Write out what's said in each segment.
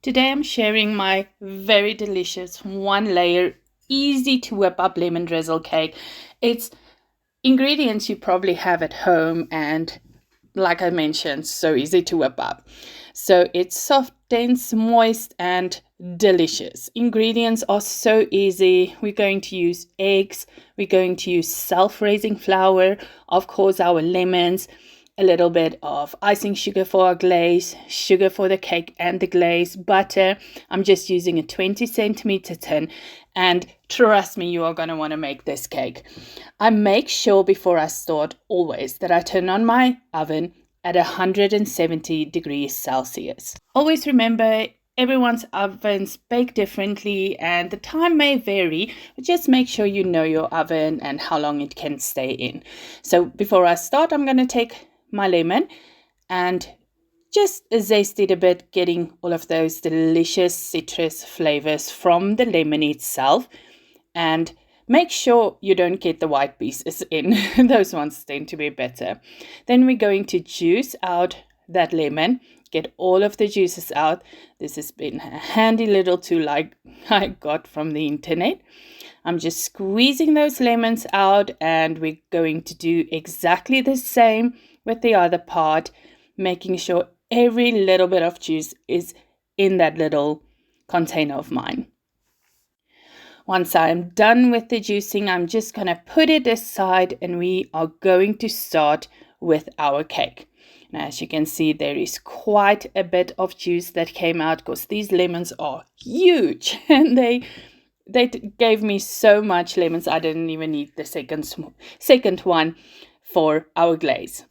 Today I'm sharing my very delicious one layer, easy to whip up lemon drizzle cake. It's ingredients you probably have at home and like I mentioned, so easy to whip up. So it's soft, dense, moist, and delicious. Ingredients are so easy. We're going to use eggs. We're going to use self-raising flour, of course, our lemons, a little bit of icing sugar for our glaze, sugar for the cake and the glaze, butter. I'm just using a 20 centimeter tin, and trust me, you are going to want to make this cake. I make sure before I start always that I turn on my oven at 170 degrees Celsius. Always remember, everyone's ovens bake differently and the time may vary, but just make sure you know your oven and how long it can stay in. So before I start, I'm going to take my lemon and just zest it a bit, getting all of those delicious citrus flavors from the lemon itself. And make sure you don't get the white pieces in. Those ones tend to be better. Then we're going to juice out that lemon, get all of the juices out. This has been a handy little tool like I got from the internet. I'm just squeezing those lemons out, and we're going to do exactly the same with the other part, making sure every little bit of juice is in that little container of mine. Once I'm done with the juicing, I'm just going to put it aside and we are going to start with our cake. Now, as you can see, there is quite a bit of juice that came out because these lemons are huge and they gave me so much lemons I didn't even need the second one for our glaze.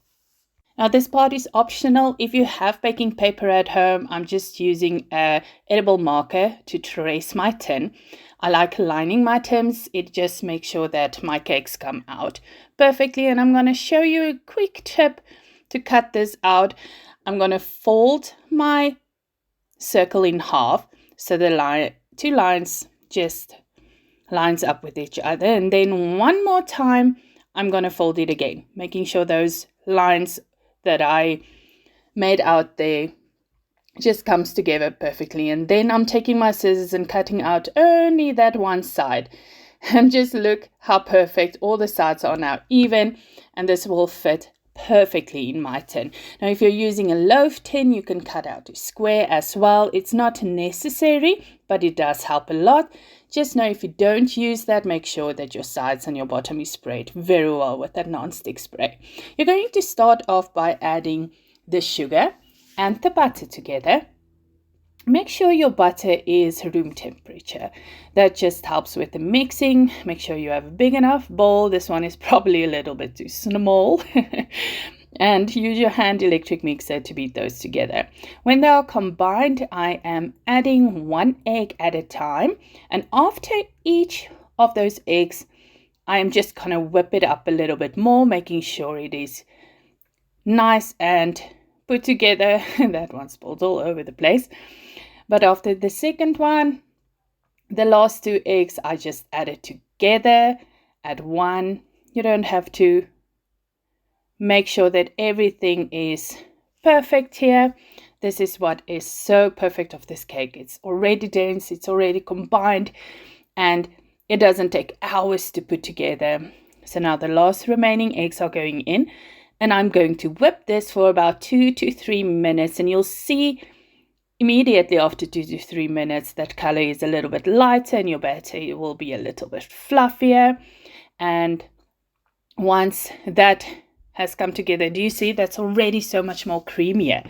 Now this part is optional. If you have baking paper at home, I'm just using an edible marker to trace my tin. I like lining my tins. It just makes sure that my cakes come out perfectly. And I'm going to show you a quick tip to cut this out. I'm going to fold my circle in half so the two lines just lines up with each other. And then one more time, I'm going to fold it again, making sure those lines that I made out there just comes together perfectly. And then I'm taking my scissors and cutting out only that one side. And just look how perfect all the sides are now even. And this will fit perfectly in my tin. Now, if you're using a loaf tin, you can cut out a square as well. It's not necessary, but it does help a lot. Just know if you don't use that, make sure that your sides and your bottom is sprayed very well with that non-stick spray. You're going to start off by adding the sugar and the butter together. Make sure your butter is room temperature. That just helps with the mixing. Make sure you have a big enough bowl. This one is probably a little bit too small. And use your hand electric mixer to beat those together. When they are combined, I am adding one egg at a time. And after each of those eggs, I am just going to whip it up a little bit more, making sure it is nice and put together. That one spilled all over the place. But after the second one, the last two eggs, I just added together at one. You don't have to. Make sure that everything is perfect here. This is what is so perfect of this cake. It's already dense, it's already combined, and it doesn't take hours to put together. So now the last remaining eggs are going in, and I'm going to whip this for about 2 to 3 minutes, and you'll see immediately after 2 to 3 minutes that color is a little bit lighter and your batter will be a little bit fluffier. And once that has come together, do you see that's already so much more creamier?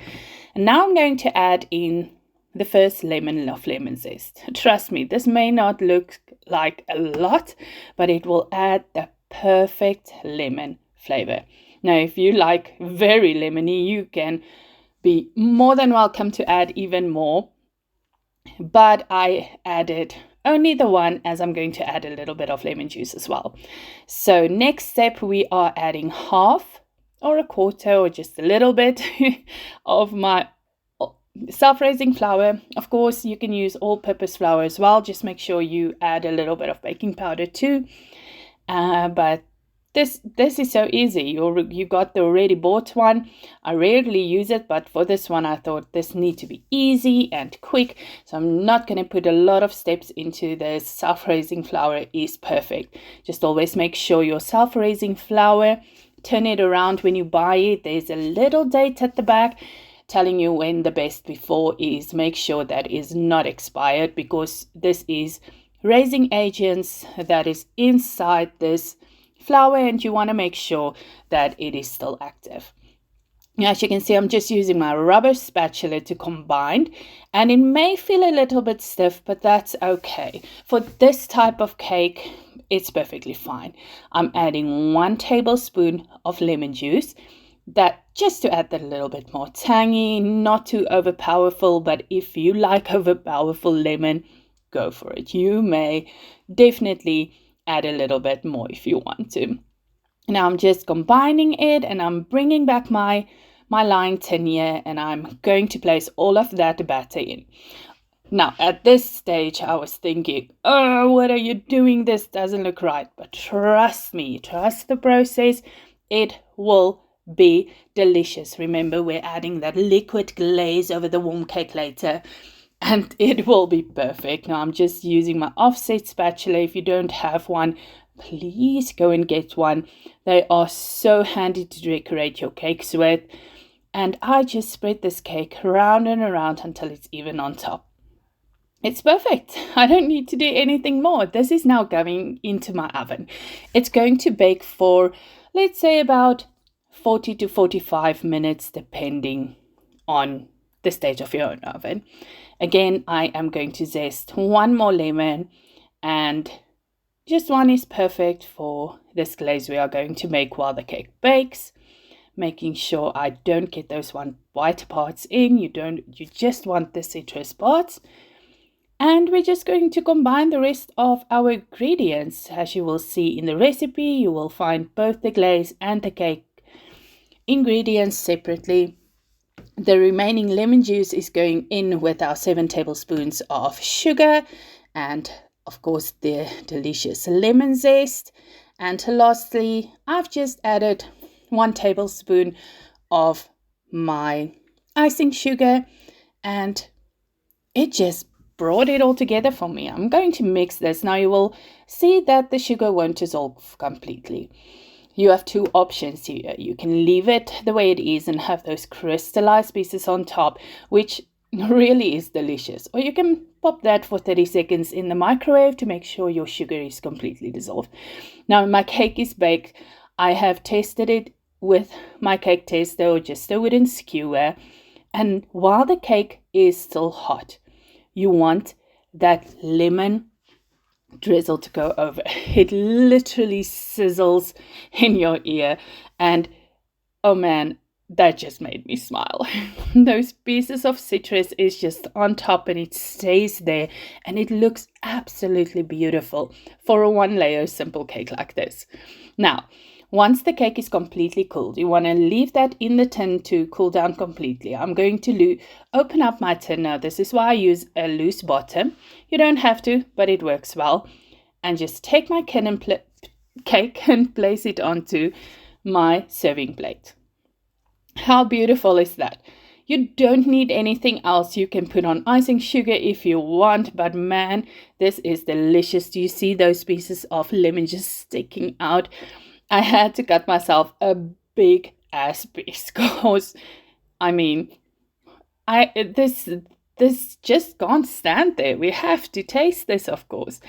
And now I'm going to add in the first lemon of lemon zest. Trust me, this may not look like a lot, but it will add the perfect lemon flavor. Now, if you like very lemony, you can be more than welcome to add even more. But I added only the one, as I'm going to add a little bit of lemon juice as well. So next step, we are adding half or a quarter or just a little bit of my self-raising flour. Of course, you can use all-purpose flour as well. Just make sure you add a little bit of baking powder too. But this is so easy. You got the already bought one. I rarely use it, but for this one I thought this need to be easy and quick. So I'm not going to put a lot of steps into this. Self-raising flour is perfect. Just always make sure your self-raising flour, turn it around when you buy it. There's a little date at the back telling you when the best before is. Make sure that is not expired, because this is raising agents that is inside this flour, and you want to make sure that it is still active. As you can see, I'm just using my rubber spatula to combine, and it may feel a little bit stiff, but that's okay. For this type of cake, it's perfectly fine. I'm adding 1 tablespoon of lemon juice, that just to add that a little bit more tangy, not too overpowerful, but if you like overpowerful lemon, go for it. You may definitely add a little bit more if you want to. Now I'm just combining it, and I'm bringing back my line tin here, and I'm going to place all of that batter in. Now at this stage I was thinking, oh, what are you doing? This doesn't look right. But trust me, trust the process. It will be delicious. Remember, we're adding that liquid glaze over the warm cake later, and it will be perfect. Now I'm just using my offset spatula. If you don't have one, please go and get one. They are so handy to decorate your cakes with. And I just spread this cake around and around until it's even on top. It's perfect. I don't need to do anything more. This is now going into my oven. It's going to bake for, let's say, about 40 to 45 minutes, depending on the stage of your own oven. Again, I am going to zest 1 more lemon, and just 1 is perfect for this glaze we are going to make while the cake bakes. Making sure I don't get those white parts in. You just want the citrus parts. And we're just going to combine the rest of our ingredients. As you will see in the recipe, you will find both the glaze and the cake ingredients separately. The remaining lemon juice is going in with our 7 tablespoons of sugar, and of course the delicious lemon zest. And lastly, I've just added 1 tablespoon of my icing sugar, and it just brought it all together for me. I'm going to mix this. Now you will see that the sugar won't dissolve completely. You have 2 options here. You can leave it the way it is and have those crystallized pieces on top, which really is delicious. Or you can pop that for 30 seconds in the microwave to make sure your sugar is completely dissolved. Now my cake is baked. I have tested it with my cake tester, or just a wooden skewer. And while the cake is still hot, you want that lemon drizzle to go over. It literally sizzles in your ear, and oh man, that just made me smile. Those pieces of citrus is just on top, and it stays there, and it looks absolutely beautiful for a 1-layer simple cake like this. Now once the cake is completely cooled, you want to leave that in the tin to cool down completely. I'm going to open up my tin now. This is why I use a loose bottom. You don't have to, but it works well. And just take my cake and place it onto my serving plate. How beautiful is that? You don't need anything else. You can put on icing sugar if you want, but man, this is delicious. Do you see those pieces of lemon just sticking out? I had to cut myself a big ass piece because, I mean, this just can't stand there. We have to taste this, of course.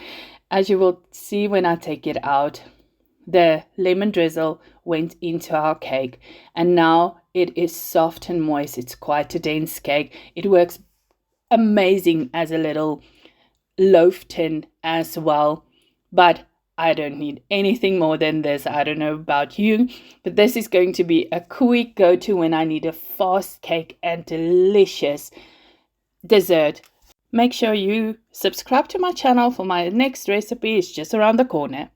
As you will see when I take it out, the lemon drizzle went into our cake, and now it is soft and moist. It's quite a dense cake. It works amazing as a little loaf tin as well, but I don't need anything more than this. I don't know about you, but this is going to be a quick go-to when I need a fast cake and delicious dessert. Make sure you subscribe to my channel for my next recipe. It's just around the corner.